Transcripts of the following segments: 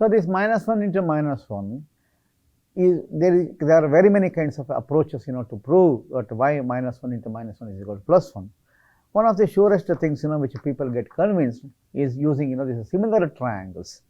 So, this minus 1 into minus 1 is there are very many kinds of approaches to prove that y minus 1 into minus 1 is equal to plus 1. One of the surest things which people get convinced is using these similar triangles.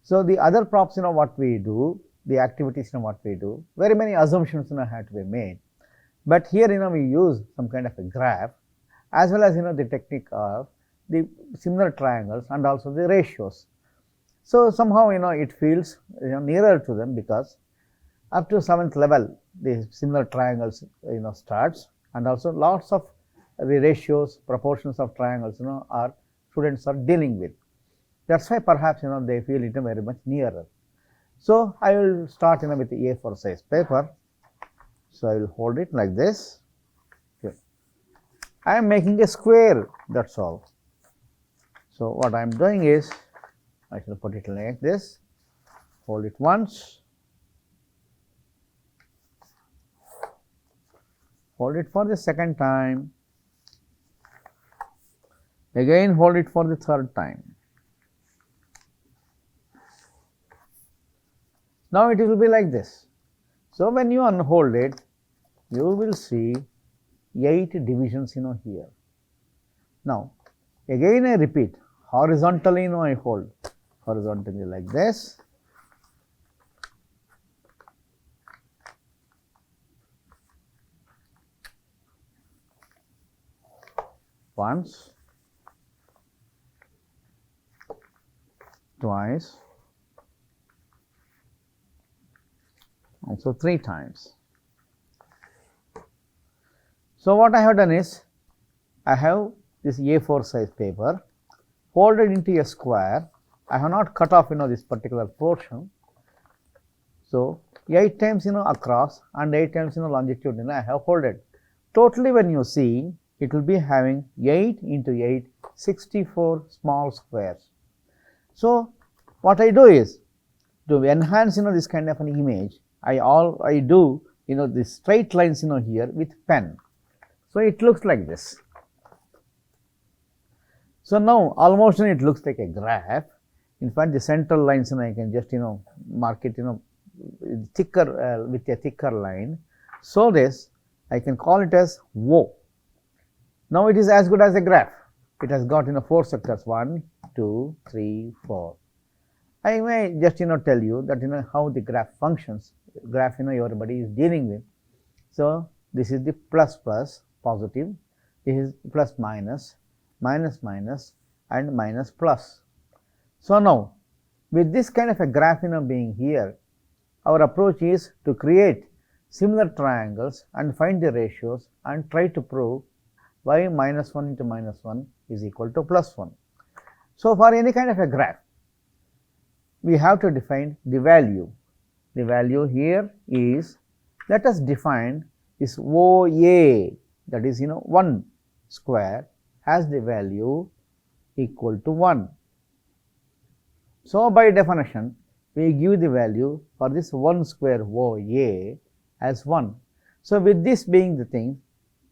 So, the other props what we do, the activities what we do, very many assumptions have to be made, but here we use some kind of a graph as well as the technique of the similar triangles and also the ratios. So, somehow it feels nearer to them, because up to 7th level the similar triangles starts, and also lots of the ratios, proportions of triangles our students are dealing with. That's why perhaps they feel it very much nearer. So, I will start with the A4 size paper. So, I will hold it like this. Okay. I am making a square, that's all. So, what I am doing is, I shall put it like this, hold it once, hold it for the second time, again hold it for the third time. Now, it will be like this. So, when you unhold it, you will see 8 divisions here. Now, again I repeat, horizontally I hold, horizontally like this, once, twice, also 3 times. So, what I have done is, I have this A4 size paper folded into a square. I have not cut off this particular portion. So, 8 times across and 8 times longitude I have folded. Totally when you see, it will be having 8 into 8, 64 small squares. So, what I do is, to enhance this kind of an image, I do the straight lines here with pen. So, it looks like this. So, now almost it looks like a graph. In fact, the central lines I can just mark it thicker with a thicker line. So, this I can call it as O. Now, it is as good as a graph. It has got 4 sectors, 1, 2, 3, 4. I may just tell you that how the graph functions. Graph everybody is dealing with. So, this is the plus plus, positive, this is plus minus, minus minus, and minus plus. So, now with this kind of a graph being here, our approach is to create similar triangles and find the ratios and try to prove y minus 1 into minus 1 is equal to plus 1. So, for any kind of a graph, we have to define the value. The value here is, let us define this OA, that is 1 square has the value equal to 1. So, by definition, we give the value for this 1 square OA as 1. So, with this being the thing,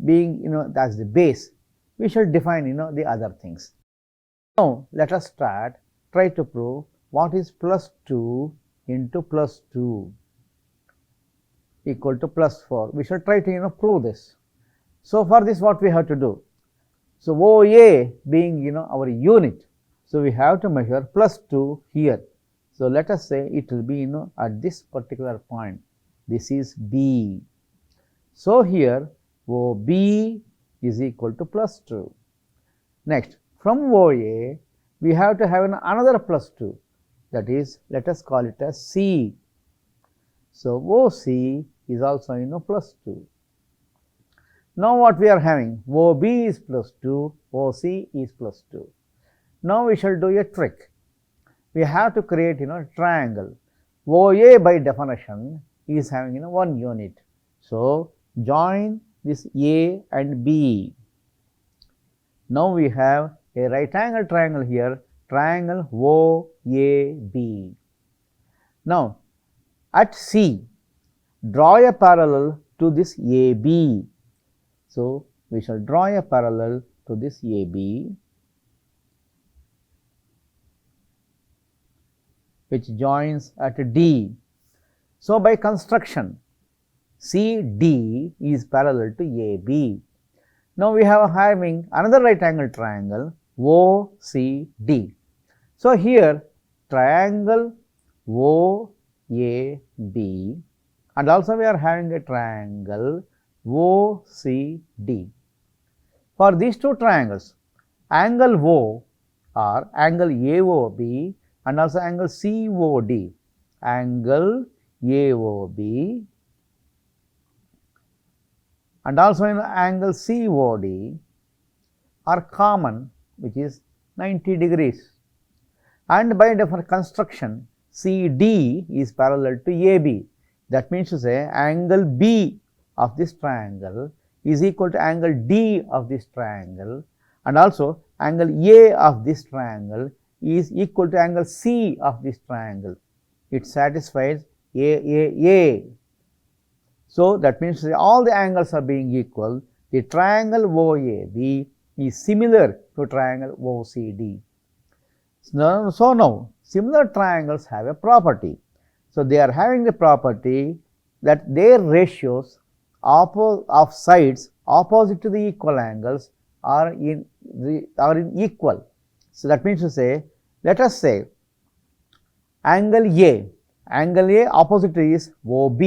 being that's the base, we shall define the other things. Now, let us try to prove what is plus 2 into plus 2 equal to plus 4. We shall try to prove this. So, for this what we have to do? So, OA being our unit, so we have to measure plus 2 here. So, let us say it will be at this particular point, this is B. So, here OB is equal to plus 2. Next, from OA we have to have another plus 2, that is, let us call it as C. So, OC is also plus 2. Now, what we are having? OB is plus 2, OC is plus 2. Now, we shall do a trick. We have to create a triangle. OA by definition is having 1 unit. So, join this A and B. Now, we have a right angle triangle here, triangle OAB. Now, at C, draw a parallel to this AB. So, we shall draw a parallel to this AB. which joins at D. So, by construction, CD is parallel to AB. Now, we have having another right angle triangle OCD. So, here triangle OAB, and also we are having a triangle OCD. For these two triangles, angle O or angle AOB and also angle COD, angle AOB and also angle COD are common, which is 90 degrees, and by different construction CD is parallel to AB. That means to say angle B of this triangle is equal to angle D of this triangle, and also angle A of this triangle is equal to angle C of this triangle. It satisfies AAA. So, that means all the angles are being equal. The triangle OAB is similar to triangle OCD. So, now similar triangles have a property. So, they are having the property that their ratios of sides opposite to the equal angles are in equal. So, that means to say, let us say angle A opposite is OB.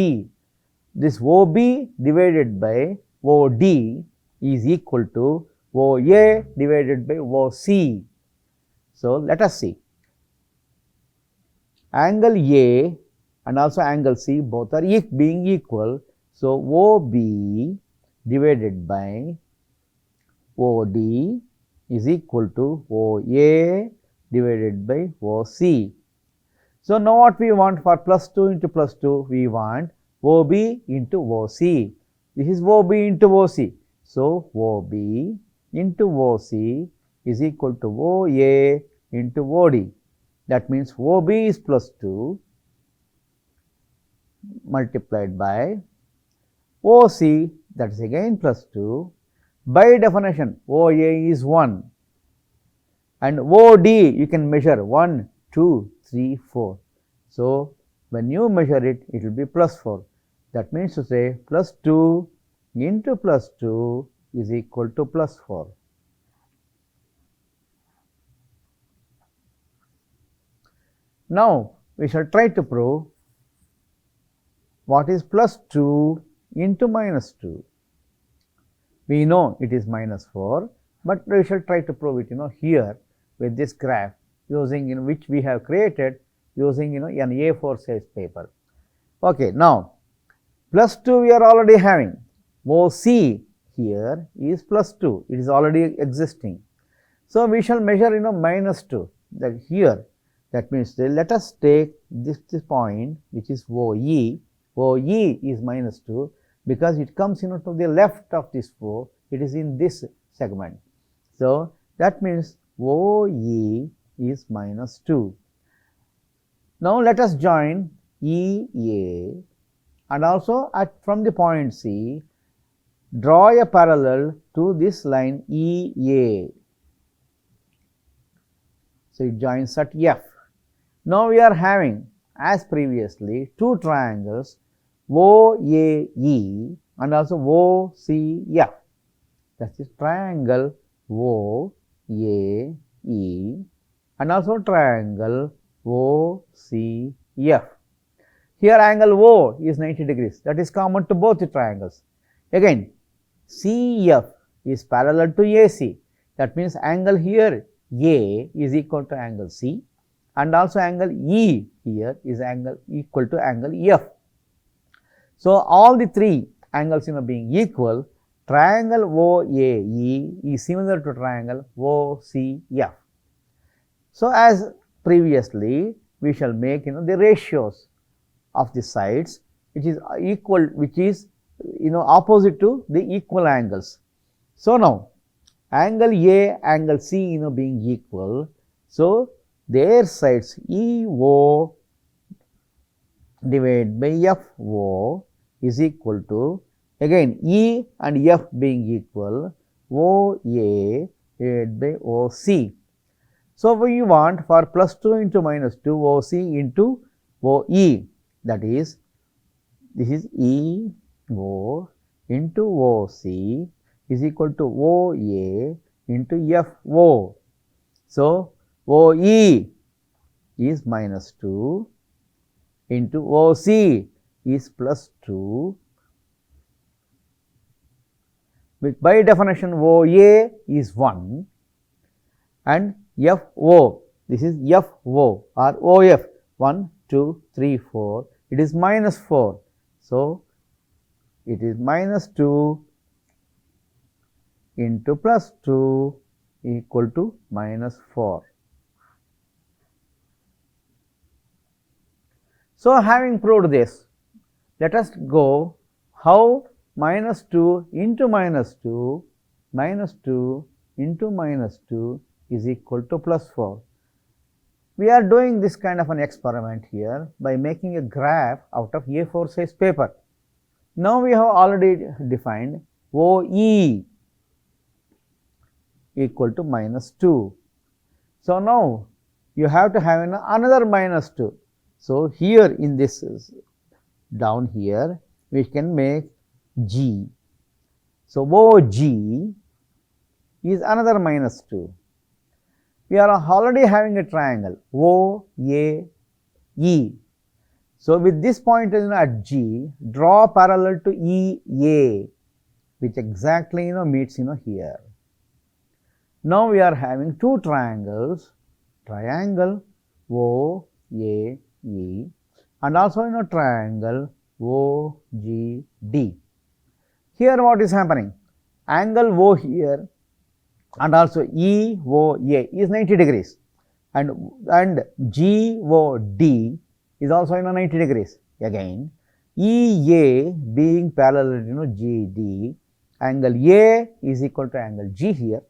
This OB divided by OD is equal to OA divided by OC. So, let us see. Angle A and also angle C both are being equal. So, OB divided by OD is equal to OA divided by OC. So, now what we want for plus 2 into plus 2, we want OB into OC. This is OB into OC. So, OB into OC is equal to OA into OD. That means OB is plus 2 multiplied by OC, that is again plus 2. By definition, OA is 1 and OD you can measure 1, 2, 3, 4. So, when you measure it, it will be plus 4. That means to say plus 2 into plus 2 is equal to plus 4. Now, we shall try to prove what is plus 2 into minus 2. We know it is minus 4, but we shall try to prove it here with this graph using which we have created using an A4 size paper. Okay, now plus 2 we are already having. OC here is plus 2, it is already existing. So, we shall measure minus 2 that here. That means let us take this point which is OE. OE is minus 2 because it comes to the left of this O, it is in this segment. So, that means OE is minus 2. Now, let us join EA and also from the point C, draw a parallel to this line EA. So, it joins at F. Now, we are having as previously two triangles OAE and also OCF. That is triangle OAE and also triangle OCF. Here angle O is 90 degrees, that is common to both the triangles. Again, CF is parallel to AC. That means angle here A is equal to angle C, and also angle E here is angle equal to angle F. So, all the three angles being equal, triangle OAE is similar to triangle OCF. So, as previously, we shall make the ratios of the sides which is equal, which is opposite to the equal angles. So, now angle A, angle C being equal, so their sides EO divided by FO is equal to, again E and F being equal, OA divided by OC. So, we want for plus 2 into minus 2 OC into OE, that is, this is EO into OC is equal to OA into FO. So, OE is minus 2 into OC is plus 2, which by definition OA is 1 and FO, this is FO or OF 1, 2, 3, 4, it is minus 4. So, it is minus 2 into plus 2 equal to minus 4. So, having proved this, let us go how minus 2 into minus 2 minus 2 into minus 2 is equal to plus 4. We are doing this kind of an experiment here by making a graph out of A4 size paper. Now, we have already defined OE equal to minus 2. So, now you have to have another minus 2. So, here in this down here we can make G. So, OG is another minus 2. We are already having a triangle OAE. So, with this point at G, draw parallel to EA, which exactly meets here. Now, we are having two triangles, triangle OAE and also triangle OGD. Here what is happening? Angle O here and also EOA is 90 degrees and GOD is also 90 degrees. Again, EA being parallel to GD, angle A is equal to angle G here,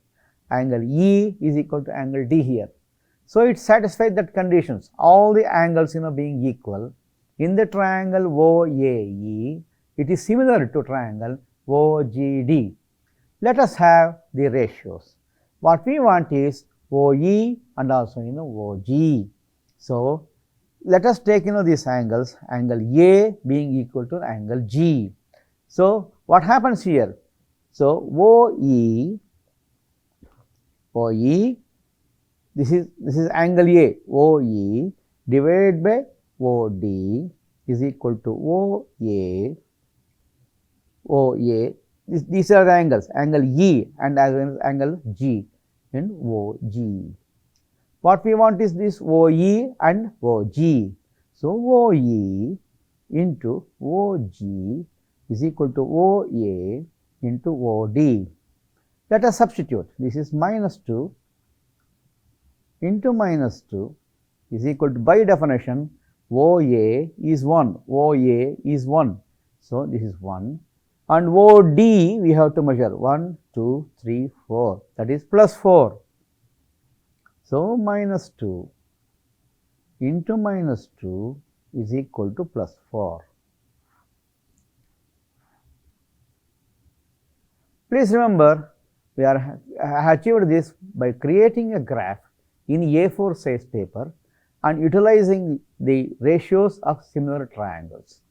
angle E is equal to angle D here. So, it satisfies that conditions, all the angles being equal. In the triangle OAE, it is similar to triangle OGD. Let us have the ratios. What we want is OE and also OG. So, let us take these angles, angle A being equal to angle G. So, what happens here? So, OE, this is angle A, OE divided by OD is equal to OA. These are the angles, angle E and as well as angle G and OG. What we want is this OE and OG. So, OE into OG is equal to OA into OD. Let us substitute. This is minus 2 into minus 2 is equal to, by definition, OA is 1. OA is 1. So, this is 1. And OD we have to measure 1, 2, 3, 4, that is plus 4. So, minus 2 into minus 2 is equal to plus 4. Please remember, we have achieved this by creating a graph in A4 size paper and utilizing the ratios of similar triangles.